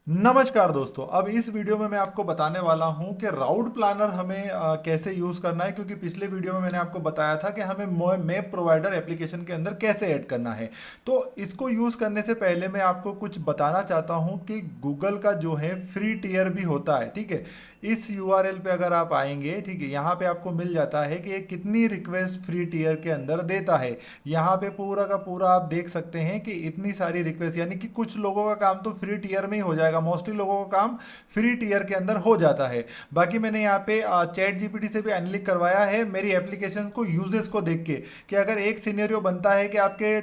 नमस्कार दोस्तों। अब इस वीडियो में मैं आपको बताने वाला हूं कि राउट प्लानर हमें कैसे यूज़ करना है, क्योंकि पिछले वीडियो में मैंने आपको बताया था कि हमें मैप प्रोवाइडर एप्लीकेशन के अंदर कैसे ऐड करना है। तो इसको यूज़ करने से पहले मैं आपको कुछ बताना चाहता हूं कि गूगल का जो है फ्री टियर भी होता है। ठीक है, इस यूआरएल पे अगर आप आएंगे, ठीक है, यहाँ पे आपको मिल जाता है कि ये कितनी रिक्वेस्ट फ्री टियर के अंदर देता है। यहाँ पे पूरा का पूरा आप देख सकते हैं कि इतनी सारी रिक्वेस्ट, यानी कि कुछ लोगों का काम तो फ्री टियर में ही हो जाएगा, मोस्टली लोगों का काम फ्री टियर के अंदर हो जाता है। बाकी मैंने यहाँ पे चैट जीपीटी से भी एनालिक करवाया है मेरी एप्लीकेशन को यूजेस को देख के, कि अगर एक सिनेरियो बनता है कि आपके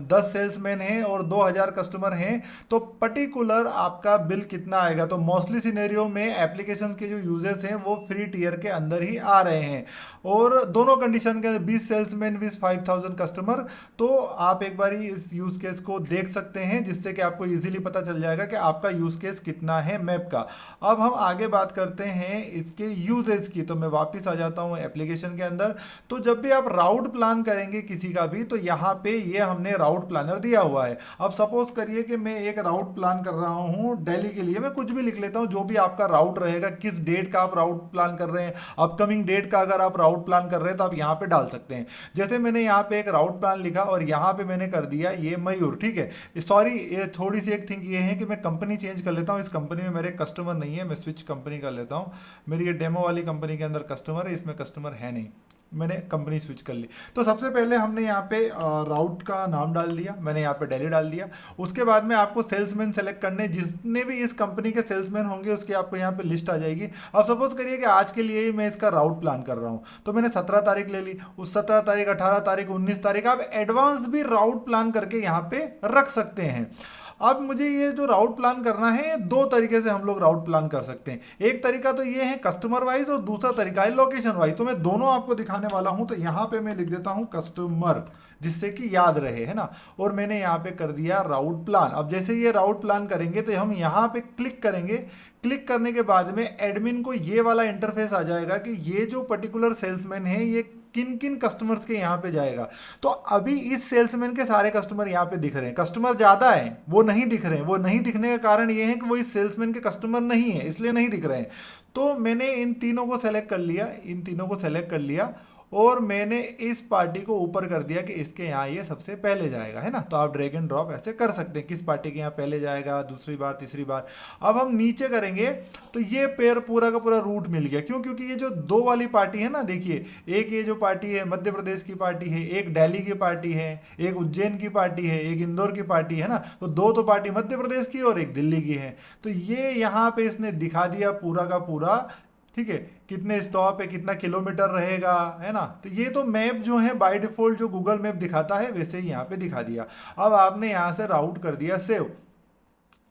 10 सेल्समैन हैं और 2000 कस्टमर हैं, तो पर्टिकुलर आपका बिल कितना आएगा। तो मोस्टली सिनेरियो में एप्लीकेशन के जो यूजर्स हैं वो फ्री टियर के अंदर ही आ रहे हैं, और दोनों कंडीशन के 20 सेल्समैन विद 5000 कस्टमर। तो आप एक बार इस यूज केस को देख सकते हैं, जिससे कि आपको इजीली पता चल जाएगा कि आपका यूज केस कितना है मैप का। अब हम आगे बात करते हैं इसके यूजेस की। तो मैं वापस आ जाता हूं एप्लीकेशन के अंदर। तो जब भी आप राउट प्लान करेंगे किसी का भी, तो यहाँ पे ये हमने राउट प्लानर दिया हुआ है। अब सपोज करिए कि मैं एक राउट प्लान कर रहा हूँ दिल्ली के लिए, मैं कुछ भी लिख लेता हूँ, जो भी आपका राउट रहेगा, किस डेट का आप राउट प्लान कर रहे हैं, अपकमिंग डेट का अगर आप राउट प्लान कर रहे हैं तो आप यहाँ पे डाल सकते हैं। जैसे मैंने यहाँ पे एक राउट प्लान लिखा और यहाँ पे मैंने कर दिया ये मयूर। ठीक है, सॉरी, ये थोड़ी सी एक थिंग ये है कि मैं कंपनी चेंज कर लेता हूँ। इस कंपनी में मेरे कस्टमर नहीं है, मैं स्विच कंपनी कर लेता हूँ। मेरी ये डेमो वाली कंपनी के अंदर कस्टमर है, इसमें कस्टमर है नहीं, मैंने कंपनी स्विच कर ली। तो सबसे पहले हमने यहाँ पे राउट का नाम डाल दिया, मैंने यहाँ पे दिल्ली डाल दिया। उसके बाद में आपको सेल्समैन सेलेक्ट करने, जितने भी इस कंपनी के सेल्समैन होंगे उसकी आपको यहाँ पे लिस्ट आ जाएगी। अब सपोज करिए कि आज के लिए ही मैं इसका राउट प्लान कर रहा हूँ, तो मैंने 17 तारीख ले ली। उस 17 तारीख, 18 तारीख, 19 तारीख आप एडवांस भी राउट प्लान करके यहाँ पे रख सकते हैं। अब मुझे ये जो राउट प्लान करना है, दो तरीके से हम लोग राउट प्लान कर सकते हैं। एक तरीका तो ये है कस्टमर वाइज, और दूसरा तरीका है लोकेशन वाइज। तो मैं दोनों आपको दिखाने वाला हूं। तो यहाँ पे मैं लिख देता हूं कस्टमर, जिससे कि याद रहे, है ना। और मैंने यहाँ पे कर दिया राउट प्लान। अब जैसे ये राउट प्लान करेंगे तो हम यहाँ पे क्लिक करेंगे। क्लिक करने के बाद में एडमिन को ये वाला इंटरफेस आ जाएगा कि ये जो पर्टिकुलर सेल्समैन है ये किन किन कस्टमर्स के यहाँ पे जाएगा। तो अभी इस सेल्समैन के सारे कस्टमर यहाँ पे दिख रहे हैं, कस्टमर ज़्यादा हैं, वो नहीं दिख रहे हैं। वो नहीं दिखने का कारण ये है कि वो इस सेल्समैन के कस्टमर नहीं है, इसलिए नहीं दिख रहे हैं। तो मैंने इन तीनों को सेलेक्ट कर लिया, इन तीनों को सेलेक्ट कर लिया, और मैंने इस पार्टी को ऊपर कर दिया कि इसके यहाँ ये सबसे पहले जाएगा, है ना। तो आप ड्रैग एंड ड्रॉप ऐसे कर सकते हैं, किस पार्टी के यहाँ पहले जाएगा, दूसरी बार, तीसरी बार। अब हम नीचे करेंगे तो ये पेयर पूरा का पूरा रूट मिल गया। क्यों? क्योंकि ये जो दो वाली पार्टी है ना, देखिए, एक ये जो पार्टी है मध्य प्रदेश की पार्टी है, एक दिल्ली की पार्टी है, एक उज्जैन की पार्टी है, एक इंदौर की पार्टी है ना। तो दो तो पार्टी मध्य प्रदेश की और एक दिल्ली की है। तो ये यहाँ पे इसने दिखा दिया पूरा का पूरा। ठीक है, कितने स्टॉप है, कितना किलोमीटर रहेगा, है ना। तो ये तो मैप जो है बाय डिफॉल्ट जो गूगल मैप दिखाता है वैसे ही यहाँ पे दिखा दिया। अब आपने यहाँ से राउट कर दिया सेव।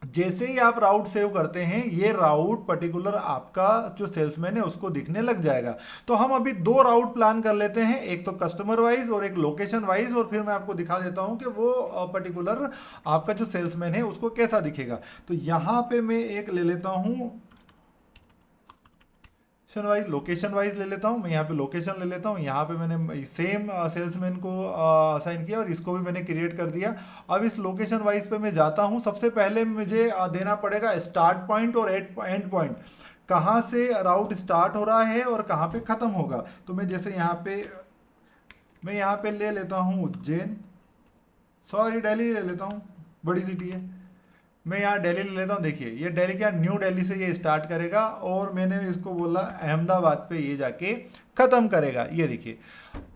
जैसे ही आप राउट सेव करते हैं, ये राउट पर्टिकुलर आपका जो सेल्समैन है उसको दिखने लग जाएगा। तो हम अभी दो राउट प्लान कर लेते हैं, एक तो कस्टमर वाइज और एक लोकेशन वाइज, और फिर मैं आपको दिखा देता हूं कि वो पर्टिकुलर आपका जो सेल्समैन है उसको कैसा दिखेगा। तो यहां पे मैं एक ले लेता हूं लोकेशन वाइज ले लेता हूँ। मैं यहाँ पे लोकेशन ले लेता हूँ। यहाँ पे मैंने सेम सेल्समैन को असाइन किया और इसको भी मैंने क्रिएट कर दिया। अब इस लोकेशन वाइज पे मैं जाता हूँ। सबसे पहले मुझे देना पड़ेगा स्टार्ट पॉइंट और एंड पॉइंट, कहाँ से राउट स्टार्ट हो रहा है और कहाँ पे ख़त्म होगा। तो मैं जैसे यहाँ पे ले लेता हूँ उज्जैन, सॉरी दिल्ली ले लेता हूँ, बड़ी सिटी है। मैं यहाँ दिल्ली ले लेता हूँ। देखिए, ये दिल्ली क्या, न्यू दिल्ली से ये स्टार्ट करेगा और मैंने इसको बोला अहमदाबाद पे ये जाके खत्म करेगा। ये देखिए,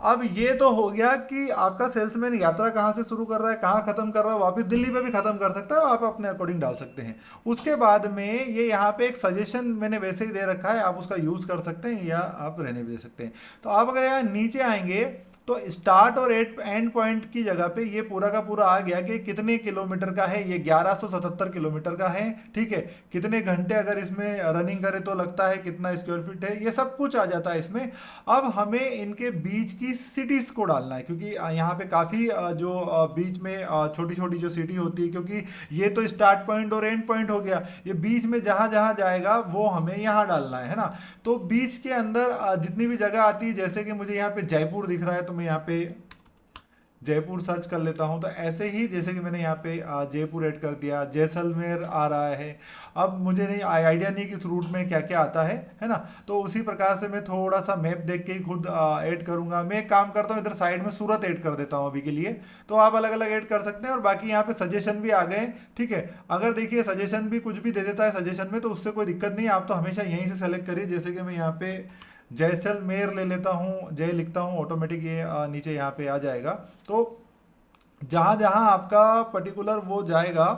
अब ये तो हो गया कि आपका सेल्समैन यात्रा कहाँ से शुरू कर रहा है, कहाँ खत्म कर रहा है। वापस दिल्ली पे भी खत्म कर सकता है, आप अपने अकॉर्डिंग डाल सकते हैं। उसके बाद में ये यहाँ पे एक सजेशन मैंने वैसे ही दे रखा है, आप उसका यूज कर सकते हैं या आप रहने भी दे सकते हैं। तो आप अगर यहाँ नीचे आएंगे तो स्टार्ट और एंड पॉइंट की जगह पे ये पूरा का पूरा आ गया कि कितने किलोमीटर का है। ये 1177 किलोमीटर का है। ठीक है, कितने घंटे अगर इसमें रनिंग करे तो लगता है, कितना स्क्वायर फीट है, ये सब कुछ आ जाता है इसमें। अब हमें इनके बीच की सिटीज को डालना है, क्योंकि यहाँ पे काफ़ी जो बीच में छोटी छोटी जो सिटी होती है, क्योंकि ये तो स्टार्ट पॉइंट और एंड पॉइंट हो गया, ये बीच में जहाँ जहाँ जाएगा वो हमें यहाँ डालना है ना। तो बीच के अंदर जितनी भी जगह आती है, जैसे कि मुझे यहाँ पे जयपुर दिख रहा है, तो मैं यहाँ पे जयपुर सर्च कर लेता हूँ। तो ऐसे ही जैसे कि मैंने यहाँ पे जयपुर ऐड कर दिया, जैसलमेर आ रहा है। अब मुझे नहीं आइडिया नहीं कि इस रूट में क्या क्या आता है ना। तो उसी प्रकार से मैं थोड़ा सा मैप देख के ही खुद ऐड करूंगा। मैं एक काम करता हूँ, इधर साइड में सूरत ऐड कर देता हूँ अभी के लिए। तो आप अलग अलग ऐड कर सकते हैं। और बाकी यहाँ पे सजेशन भी आ गए, ठीक है। अगर देखिए सजेशन भी कुछ भी दे देता है सजेशन में, तो उससे कोई दिक्कत नहीं है, आप तो हमेशा यहीं से सेलेक्ट करिए। जैसे कि मैं यहाँ पे जैसलमेर ले लेता हूँ, जय लिखता हूँ, ऑटोमेटिक ये नीचे यहाँ पे आ जाएगा। तो जहाँ जहाँ आपका पर्टिकुलर वो जाएगा,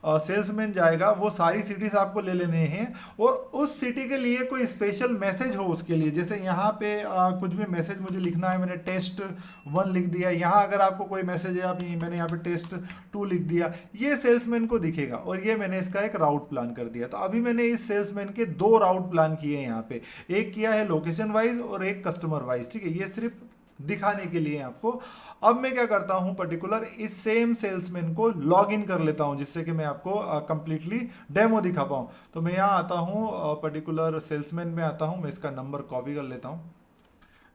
सेल्समैन जाएगा, वो सारी सिटीज आपको ले लेने हैं। और उस सिटी के लिए कोई स्पेशल मैसेज हो उसके लिए, जैसे यहाँ पे कुछ भी मैसेज मुझे लिखना है, मैंने टेस्ट 1 लिख दिया। यहाँ अगर आपको कोई मैसेज है, आप मैंने यहाँ पे टेस्ट 2 लिख दिया, ये सेल्समैन को दिखेगा। और ये मैंने इसका एक राउट प्लान कर दिया। तो अभी मैंने इस सेल्समैन के 2 राउट प्लान किए हैं यहाँ पे, एक किया है लोकेशन वाइज और एक कस्टमर वाइज, ठीक है। ये सिर्फ दिखाने के लिए आपको। अब मैं क्या करता हूं, पर्टिकुलर इस सेम सेल्समैन को लॉग इन कर लेता हूं, जिससे कि मैं आपको कंप्लीटली डेमो दिखा पाऊं। तो मैं यहां आता हूं, पर्टिकुलर सेल्समैन में आता हूं, मैं इसका नंबर कॉपी कर लेता हूं।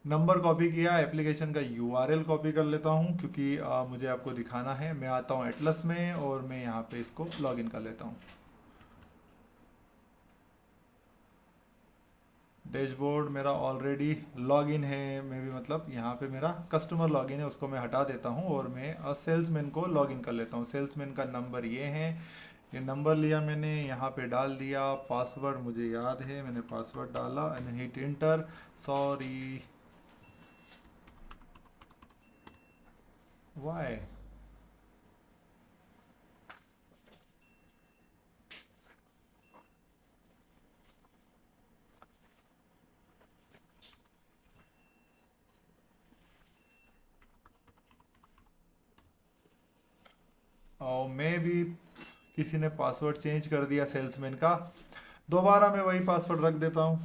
नंबर कॉपी किया, एप्लीकेशन का यूआरएल कॉपी कर लेता हूं, क्योंकि मुझे आपको दिखाना है। मैं आता हूं एटलस में और मैं यहां पे इसको लॉग इन कर लेता हूं। डैशबोर्ड मेरा ऑलरेडी लॉगिन है, मैं भी मतलब यहाँ पे मेरा कस्टमर लॉगिन है, उसको मैं हटा देता हूँ और मैं सेल्समैन को लॉगिन कर लेता हूँ। सेल्समैन का नंबर ये है, ये नंबर लिया मैंने, यहाँ पे डाल दिया। पासवर्ड मुझे याद है, मैंने पासवर्ड डाला and hit enter. Sorry, why? और मैं भी किसी ने पासवर्ड चेंज कर दिया सेल्समैन का, दोबारा मैं वही पासवर्ड रख देता हूँ।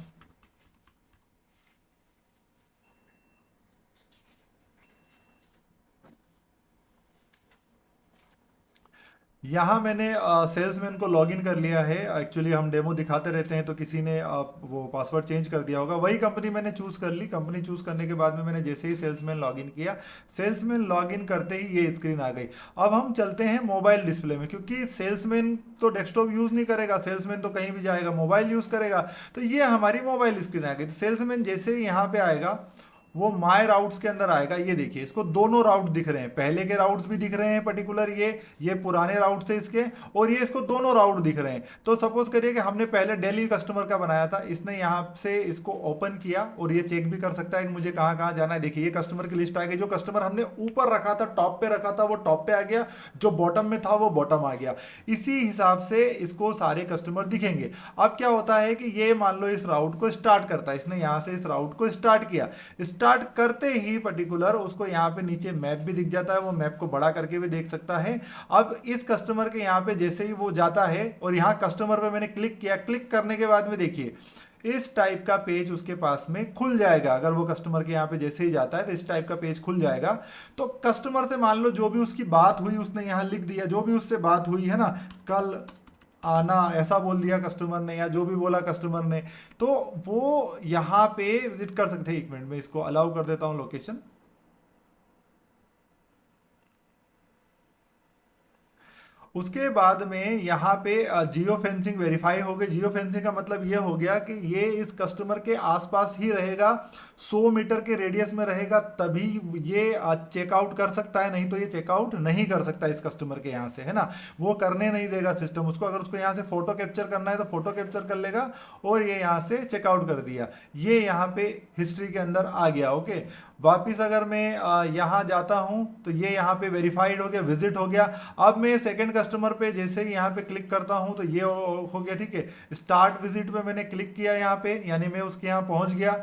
यहाँ मैंने सेल्समैन को लॉगिन कर लिया है। एक्चुअली हम डेमो दिखाते रहते हैं, तो किसी ने वो पासवर्ड चेंज कर दिया होगा। वही कंपनी मैंने चूज कर ली। कंपनी चूज करने के बाद में मैंने जैसे ही सेल्समैन लॉगिन किया, सेल्समैन लॉगिन करते ही ये स्क्रीन आ गई। अब हम चलते हैं मोबाइल डिस्प्ले में, क्योंकि सेल्समैन तो डेस्कटॉप यूज नहीं करेगा, सेल्समैन तो कहीं भी जाएगा मोबाइल यूज करेगा। तो ये हमारी मोबाइल स्क्रीन आ गई। तो सेल्समैन जैसे ही यहाँ पे आएगा, वो माय राउट्स के अंदर आएगा। ये देखिए, इसको दोनों राउट दिख रहे हैं, पहले के राउट्स भी दिख रहे हैं, पर्टिकुलर ये पुराने राउट थे इसके, और ये इसको दोनों राउट दिख रहे हैं। तो सपोज करिए कि हमने पहले दिल्ली कस्टमर का बनाया था, इसने यहाँ से इसको ओपन किया और ये चेक भी कर सकता है कि मुझे कहाँ कहाँ जाना है। देखिए, ये कस्टमर की लिस्ट आ गई। जो कस्टमर हमने ऊपर रखा था, टॉप पे रखा था, वो टॉप पे आ गया, जो बॉटम में था वो बॉटम आ गया। इसी हिसाब से इसको सारे कस्टमर दिखेंगे। अब क्या होता है कि ये मान लो इस राउट को स्टार्ट करता है, इसने यहाँ से इस राउट को स्टार्ट किया। स्टार्ट करते ही पर्टिकुलर उसको यहाँ पे नीचे मैप भी दिख जाता है, वो मैप को बड़ा करके भी देख सकता है। अब इस कस्टमर के यहाँ पे जैसे ही वो जाता है और यहाँ कस्टमर पे मैंने क्लिक किया, क्लिक करने के बाद में देखिए इस टाइप का पेज उसके पास में खुल जाएगा। अगर वो कस्टमर के यहाँ पे जैसे ही जाता है तो इस टाइप का पेज खुल जाएगा। तो कस्टमर से मान लो जो भी उसकी बात हुई, उसने यहाँ लिख दिया, जो भी उससे बात हुई है ना, कल आना ऐसा बोल दिया कस्टमर ने, या जो भी बोला कस्टमर ने, तो वो यहाँ पे विजिट कर सकते हैं। 1 मिनट में इसको अलाउ कर देता हूँ लोकेशन। उसके बाद में यहाँ पे जियो फेंसिंग वेरीफाई हो गई। जियो फेंसिंग का मतलब ये हो गया कि ये इस कस्टमर के आसपास ही रहेगा, 100 मीटर के रेडियस में रहेगा, तभी ये चेकआउट कर सकता है, नहीं तो ये चेकआउट नहीं कर सकता इस कस्टमर के यहाँ से, है ना। वो करने नहीं देगा सिस्टम उसको। अगर उसको यहाँ से फोटो कैप्चर करना है तो फोटो कैप्चर कर लेगा, और ये यहाँ से चेकआउट कर दिया, ये यहाँ पे हिस्ट्री के अंदर आ गया। ओके, वापिस अगर मैं यहाँ जाता हूँ तो ये यहाँ पे वेरीफाइड हो गया, विजिट हो गया। अब मैं सेकंड कस्टमर पे जैसे ही यहाँ पे क्लिक करता हूँ तो ये हो गया, ठीक है। स्टार्ट विजिट पे मैंने क्लिक किया यहाँ पे, यानी मैं उसके यहाँ पहुँच गया।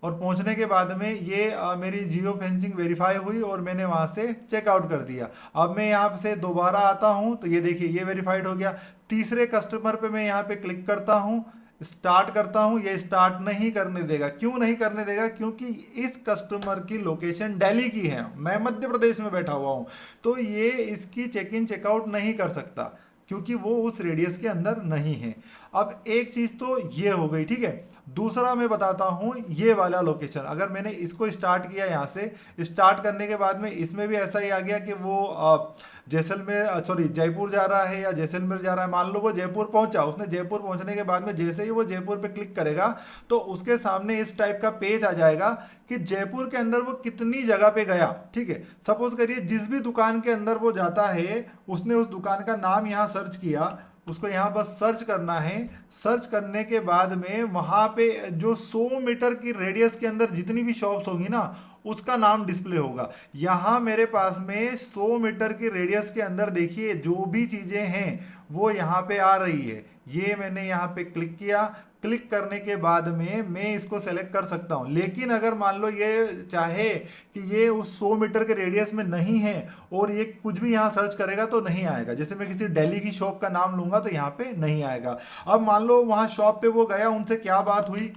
और पहुंचने के बाद में ये मेरी जियो फेंसिंग वेरीफाई हुई और मैंने वहां से चेकआउट कर दिया। अब मैं यहाँ से दोबारा आता हूँ तो ये देखिए ये वेरीफाइड हो गया। तीसरे कस्टमर पे मैं यहाँ पे क्लिक करता हूँ, स्टार्ट करता हूँ, ये स्टार्ट नहीं करने देगा। क्यों नहीं करने देगा? क्योंकि इस कस्टमर की लोकेशन दिल्ली की है, मैं मध्य प्रदेश में बैठा हुआ हूँ, तो ये इसकी चेक इन चेकआउट नहीं कर सकता। क्योंकि वो उस रेडियस के अंदर नहीं है। अब एक चीज तो ये हो गई, ठीक है। दूसरा मैं बताता हूं, ये वाला लोकेशन अगर मैंने इसको स्टार्ट किया यहाँ से, स्टार्ट करने के बाद में इसमें भी ऐसा ही आ गया कि वो जैसलमेर सॉरी जयपुर जा रहा है या जैसलमेर जा रहा है। मान लो वो जयपुर पहुंचा, उसने जयपुर पहुंचने के बाद में जैसे ही वो जयपुर पे क्लिक करेगा तो उसके सामने इस टाइप का पेज आ जाएगा कि जयपुर के अंदर वो कितनी जगह पे गया, ठीक है। सपोज करिए जिस भी दुकान के अंदर वो जाता है उसने उस दुकान का नाम यहाँ सर्च किया, उसको यहाँ बस सर्च करना है। सर्च करने के बाद में वहां पे जो 100 मीटर की रेडियस के अंदर जितनी भी शॉप्स होंगी ना उसका नाम डिस्प्ले होगा। यहाँ मेरे पास में 100 मीटर की रेडियस के अंदर देखिए जो भी चीजें हैं वो यहाँ पे आ रही है। ये मैंने यहाँ पे क्लिक किया, क्लिक करने के बाद में मैं इसको सेलेक्ट कर सकता हूं। लेकिन अगर मान लो ये चाहे कि ये उस 100 मीटर के रेडियस में नहीं है और ये कुछ भी यहाँ सर्च करेगा तो नहीं आएगा। जैसे मैं किसी दिल्ली की शॉप का नाम लूंगा तो यहाँ पे नहीं आएगा। अब मान लो वहां शॉप पे वो गया, उनसे क्या बात हुई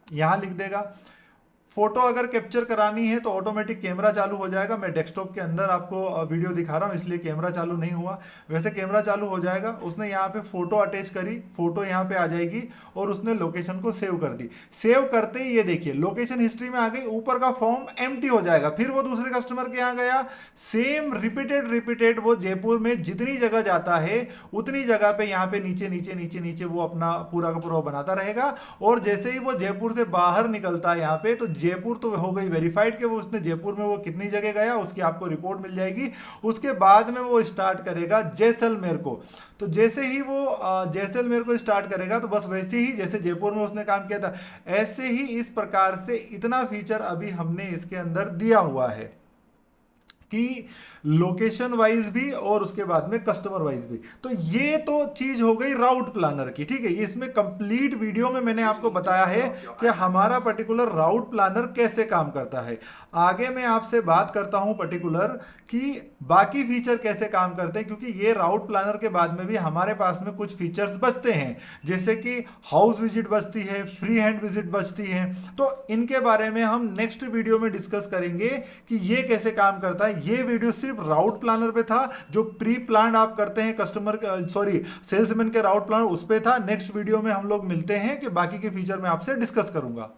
यहाँ लिख देगा। फोटो अगर कैप्चर करानी है तो ऑटोमेटिक कैमरा चालू हो जाएगा। मैं डेस्कटॉप के अंदर आपको वीडियो दिखा रहा हूँ इसलिए कैमरा चालू नहीं हुआ, वैसे कैमरा चालू हो जाएगा। उसने यहाँ पे फोटो अटैच करी, फोटो यहाँ पे आ जाएगी और उसने लोकेशन को सेव कर दी। सेव करते ही ये देखिए लोकेशन हिस्ट्री में आ गई, ऊपर का फॉर्म एम्प्टी हो जाएगा। फिर वो दूसरे कस्टमर के यहाँ गया, सेम रिपीटेड वो जयपुर में जितनी जगह जाता है उतनी जगह पे यहाँ पे नीचे नीचे नीचे नीचे वो अपना पूरा का पूरा बनाता रहेगा। और जैसे ही वो जयपुर से बाहर निकलता है यहाँ पे तो जयपुर तो हो गई वेरीफाइड कि वो उसने जयपुर में वो कितनी जगह गया, उसकी आपको रिपोर्ट मिल जाएगी। उसके बाद में वो स्टार्ट करेगा जैसलमेर को। तो जैसे ही वो जैसलमेर को स्टार्ट करेगा तो बस वैसे ही जैसे जयपुर में उसने काम किया था ऐसे ही इस प्रकार से इतना फीचर अभी हमने इसके अंदर दिया हुआ है कि लोकेशन वाइज भी और उसके बाद में कस्टमर वाइज भी। तो ये तो चीज हो गई राउट प्लानर की, ठीक है। इसमें कंप्लीट वीडियो में मैंने आपको बताया है कि हमारा पर्टिकुलर राउट प्लानर कैसे काम करता है। आगे मैं आपसे बात करता हूं पर्टिकुलर कि बाकी फीचर कैसे काम करते हैं, क्योंकि ये राउट प्लानर के बाद में भी हमारे पास में कुछ फीचर्स बचते हैं, जैसे कि हाउस विजिट बचती है, फ्री हैंड विजिट बचती है। तो इनके बारे में हम नेक्स्ट वीडियो में डिस्कस करेंगे कि ये कैसे काम करता है। ये वीडियो सिर्फ राउट प्लानर पे था, जो प्री प्लान आप करते हैं कस्टमर सॉरी सेल्समैन के राउट प्लानर उस पे था। नेक्स्ट वीडियो में हम लोग मिलते हैं कि बाकी के फीचर में आपसे डिस्कस करूंगा।